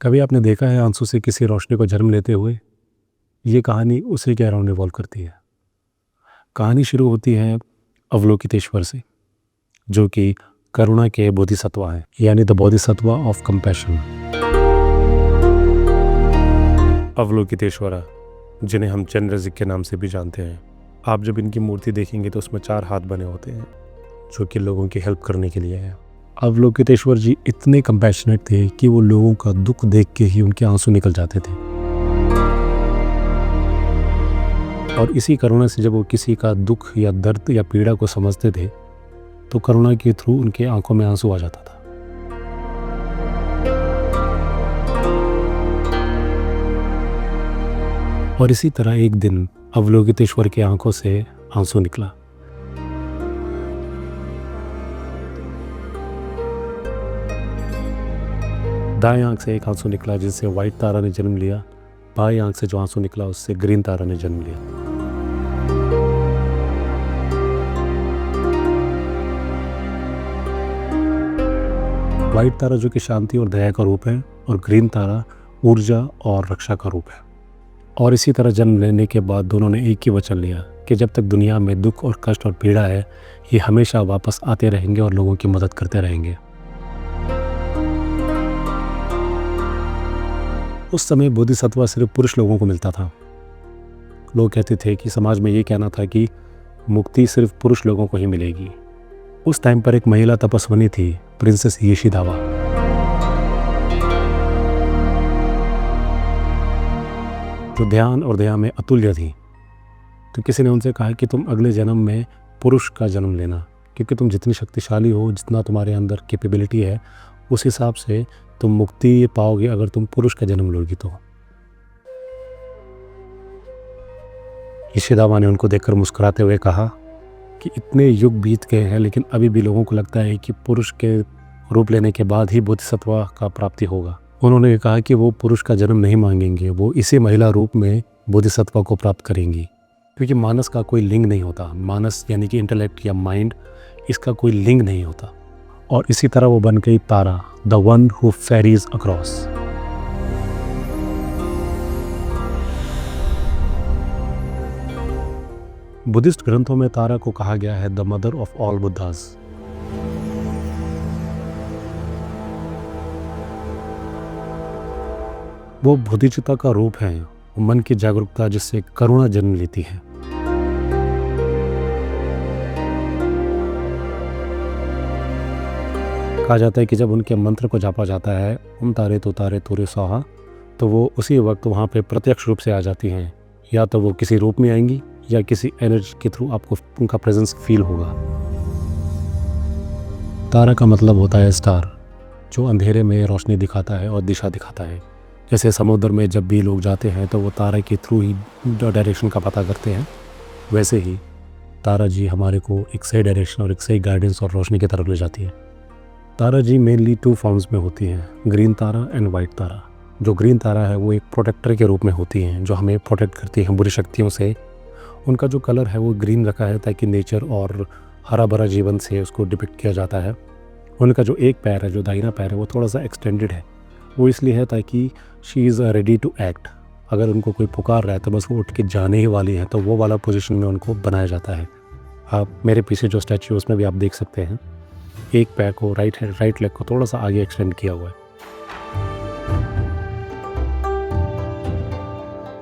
कभी आपने देखा है आंसू से किसी रोशनी को जन्म लेते हुए? ये कहानी उसी के अराउंड रिवॉल्व करती है। कहानी शुरू होती है अवलोकितेश्वर से, जो कि करुणा के बोधिसत्व हैं, यानी the Bodhisattva of compassion. Avalokiteshvara, जिन्हें हम चंद्रजिक के नाम से भी जानते हैं। आप जब इनकी मूर्ति देखेंगे तो उसमें 4 हाथ बने होते हैं, जो कि लोगों की हेल्प करने के लिए है। अवलोकितेश्वर जी इतने कंपैशनेट थे कि वो लोगों का दुख देख के ही उनके आंसू निकल जाते थे। और इसी करुणा से जब वो किसी का दुख या दर्द या पीड़ा को समझते थे, तो करुणा के थ्रू उनके आंखों में आंसू आ जाता था। और इसी तरह एक दिन अवलोकितेश्वर के आंखों से आंसू निकला। दाएं आंख से एक आंसू निकला जिससे व्हाइट तारा ने जन्म लिया। बाएं आंख से जो आंसू निकला उससे ग्रीन तारा ने जन्म लिया। व्हाइट तारा जो कि शांति और दया का रूप है, और ग्रीन तारा ऊर्जा और रक्षा का रूप है। और इसी तरह जन्म लेने के बाद दोनों ने एक ही वचन लिया कि जब तक दुनिया में दुख और कष्ट और पीड़ा है, ये हमेशा वापस आते रहेंगे और लोगों की मदद करते रहेंगे। उस समय बोधिसत्व सिर्फ पुरुष लोगों को मिलता था। लोग कहते थे कि समाज में ये कहना था कि मुक्ति सिर्फ पुरुष लोगों को ही मिलेगी। उस टाइम पर एक महिला तपस्विनी थी, प्रिंसेस येशिदावा। जो ध्यान और दया में अतुल्य थी। तो किसी ने उनसे कहा कि तुम अगले जन्म में पुरुष का जन्म लेना, क्योंकि तुम जितनी शक्तिशाली हो, जितना तुम्हारे अंदर कैपेबिलिटी है, उस हिसाब से तुम मुक्ति पाओगे अगर तुम पुरुष का जन्म लोगी तो। येशिदावा ने उनको देखकर मुस्कुराते हुए कहा कि इतने युग बीत गए हैं, लेकिन अभी भी लोगों को लगता है कि पुरुष के रूप लेने के बाद ही बोधिसत्व का प्राप्ति होगा। उन्होंने कहा कि वो पुरुष का जन्म नहीं मांगेंगे, वो इसी महिला रूप में बोधिसत्व को प्राप्त करेंगी, क्योंकि मानस का कोई लिंग नहीं होता। मानस यानी कि इंटेलेक्ट या माइंड, इसका कोई लिंग नहीं होता। और इसी तरह वो बन गई Tara, the one who ferries across. Buddhist ग्रंथों में तारा को कहा गया है the mother of all Buddhas. वो बोधिचिता का रूप है, वो मन की जागरूकता जिससे करुणा जन्म लेती है। कहा जाता है कि जब उनके मंत्र को जापा जाता है, ओम तारे तो तारे तोरे स्वाहा, तो वो उसी वक्त वहाँ पे प्रत्यक्ष रूप से आ जाती हैं। या तो वो किसी रूप में आएंगी या किसी एनर्जी के थ्रू आपको उनका प्रेजेंस फील होगा। तारा का मतलब होता है स्टार, जो अंधेरे में रोशनी दिखाता है और दिशा दिखाता है। जैसे समुद्र में जब भी लोग जाते हैं तो वो तारा के थ्रू ही डायरेक्शन का पता करते हैं, वैसे ही तारा जी हमारे को एक सही डायरेक्शन और एक सही गाइडेंस और रोशनी की तरफ ले जाती है। तारा जी मेनली 2 फॉर्म्स में होती हैं, ग्रीन तारा एंड वाइट तारा। जो ग्रीन तारा है वो एक प्रोटेक्टर के रूप में होती हैं, जो हमें प्रोटेक्ट करती हैं बुरी शक्तियों से। उनका जो कलर है वो ग्रीन रखा है ताकि नेचर और हरा भरा जीवन से उसको डिपिक्ट किया जाता है। उनका जो एक पैर है, जो दाहिना पैर है, वो थोड़ा सा एक्सटेंडेड है। वो इसलिए है ताकि she is ready to act. अगर उनको कोई पुकार रहा है तो बस वो उठ के जाने ही वाली है, तो वो वाला पोजीशन में उनको बनाया जाता है। आप मेरे पीछे जो स्टैचू है उसमें भी आप देख सकते हैं, एक पैर को राइट लेग को थोड़ा सा आगे एक्सटेंड किया हुआ है।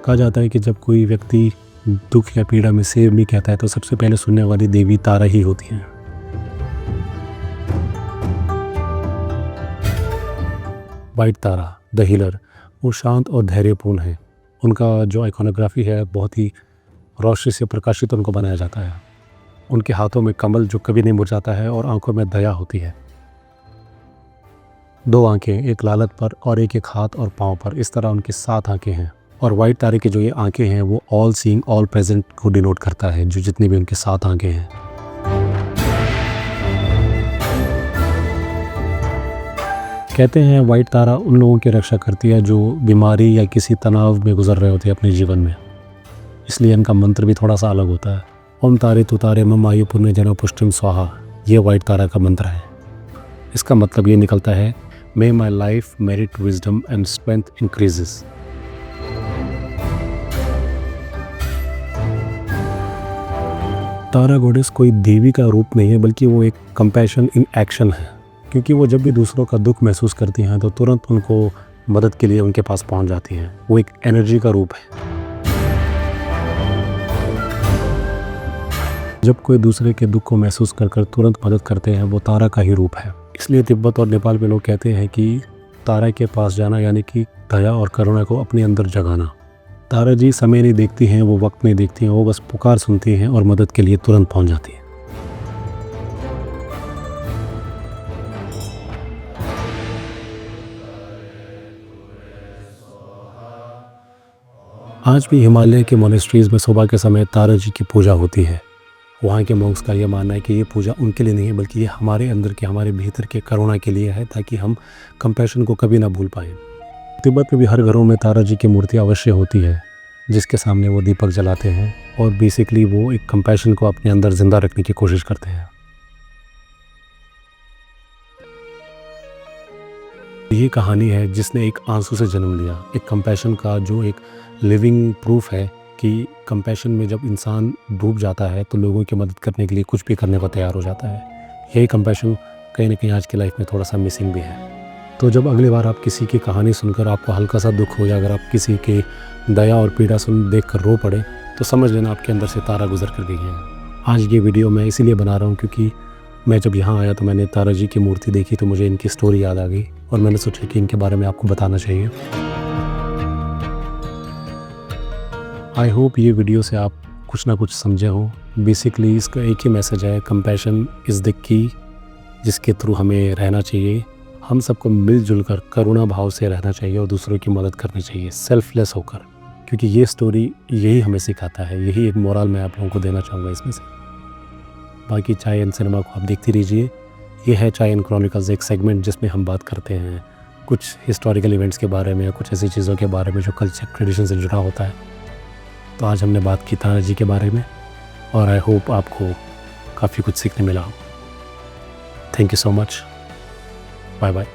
कहा जाता है कि जब कोई व्यक्ति दुख या पीड़ा में सेव मी कहता है तो सबसे पहले सुनने वाली देवी तारा ही होती हैं। वाइट तारा, द हीलर, वो शांत और धैर्यपूर्ण है। उनका जो आइकोनोग्राफी है बहुत ही रोशनी से प्रकाशित उनको बनाया जाता है। उनके हाथों में कमल जो कभी नहीं मुरझाता है, और आंखों में दया होती है। 2 आंखें, एक लालच पर और एक हाथ और पाँव पर, इस तरह उनकी 7 आंखें हैं। और वाइट तारे की जो ये आंखें हैं वो ऑल सीइंग, ऑल प्रेजेंट को डिनोट करता है, जो जितनी भी उनके 7 आंखें हैं। कहते हैं वाइट तारा उन लोगों की रक्षा करती है जो बीमारी या किसी तनाव में गुजर रहे होते हैं अपने जीवन में। इसलिए इनका मंत्र भी थोड़ा सा अलग होता है। ओम तारे तु तारे मम आयु पुण्य जन पुष्टिम स्वाहा, ये वाइट तारा का मंत्र है। इसका मतलब ये निकलता है may my life merit wisdom and strength increases. Tara goddess कोई देवी का रूप नहीं है, बल्कि वो एक कंपैशन इन एक्शन है, क्योंकि वो जब भी दूसरों का दुख महसूस करती हैं तो तुरंत उनको मदद के लिए उनके पास पहुंच जाती हैं। वो एक एनर्जी का रूप है। जब कोई दूसरे के दुख को महसूस कर कर तुरंत मदद करते हैं, वो तारा का ही रूप है। इसलिए तिब्बत और नेपाल में लोग कहते हैं कि तारा के पास जाना यानी कि दया और करुणा को अपने अंदर जगाना। तारा जी समय नहीं देखती हैं, वो वक्त नहीं देखती हैं, वो बस पुकार सुनती हैं और मदद के लिए तुरंत पहुंच जाती हैं। आज भी हिमालय के मोनेस्ट्रीज़ में सुबह के समय तारा जी की पूजा होती है। वहाँ के मॉन्क्स का ये मानना है कि ये पूजा उनके लिए नहीं है, बल्कि ये हमारे अंदर के, हमारे भीतर के करुणा के लिए है, ताकि हम कंपैशन को कभी ना भूल पाएँ। तिब्बत में भी हर घरों में तारा जी की मूर्ति अवश्य होती है, जिसके सामने वो दीपक जलाते हैं और बेसिकली वो एक कंपैशन को अपने अंदर ज़िंदा रखने की कोशिश करते हैं। ये कहानी है जिसने एक आंसू से जन्म लिया, एक कंपैशन का, जो एक लिविंग प्रूफ है कि कंपैशन में जब इंसान डूब जाता है तो लोगों की मदद करने के लिए कुछ भी करने को तैयार हो जाता है। यही कंपैशन कहीं ना कहीं आज की लाइफ में थोड़ा सा मिसिंग भी है। तो जब अगली बार आप किसी की कहानी सुनकर आपको हल्का सा दुख हो, या अगर आप किसी के दया और पीड़ा देख कर रो पड़े, तो समझ लेना आपके अंदर से तारा गुजर कर गई है। आज ये वीडियो मैं इसीलिए बना रहा हूँ क्योंकि मैं जब यहाँ आया तो मैंने तारा जी की मूर्ति देखी, तो मुझे इनकी स्टोरी याद आ गई और मैंने सोचा कि इनके बारे में आपको बताना चाहिए। आई होप ये वीडियो से आप कुछ ना कुछ समझे हो। बेसिकली इसका एक ही मैसेज है, कंपैशन इज़ द की, जिसके थ्रू हमें रहना चाहिए। हम सबको मिलजुल कर करुणा भाव से रहना चाहिए और दूसरों की मदद करनी चाहिए, सेल्फलेस होकर, क्योंकि ये स्टोरी यही हमें सिखाता है। यही एक मोरल मैं आप लोगों को देना चाहूँगा इसमें से। बाकी चाय एंड सिनेमा को आप देखते रहिए। ये है चाय एंड क्रॉनिकल्स, एक सेगमेंट जिसमें हम बात करते हैं कुछ हिस्टोरिकल इवेंट्स के बारे में, कुछ ऐसी चीज़ों के बारे में जो कल्चर ट्रेडिशन से जुड़ा होता है। तो आज हमने बात की तारा जी के बारे में और आई होप आपको काफ़ी कुछ सीखने मिला। Thank you so much. Bye bye.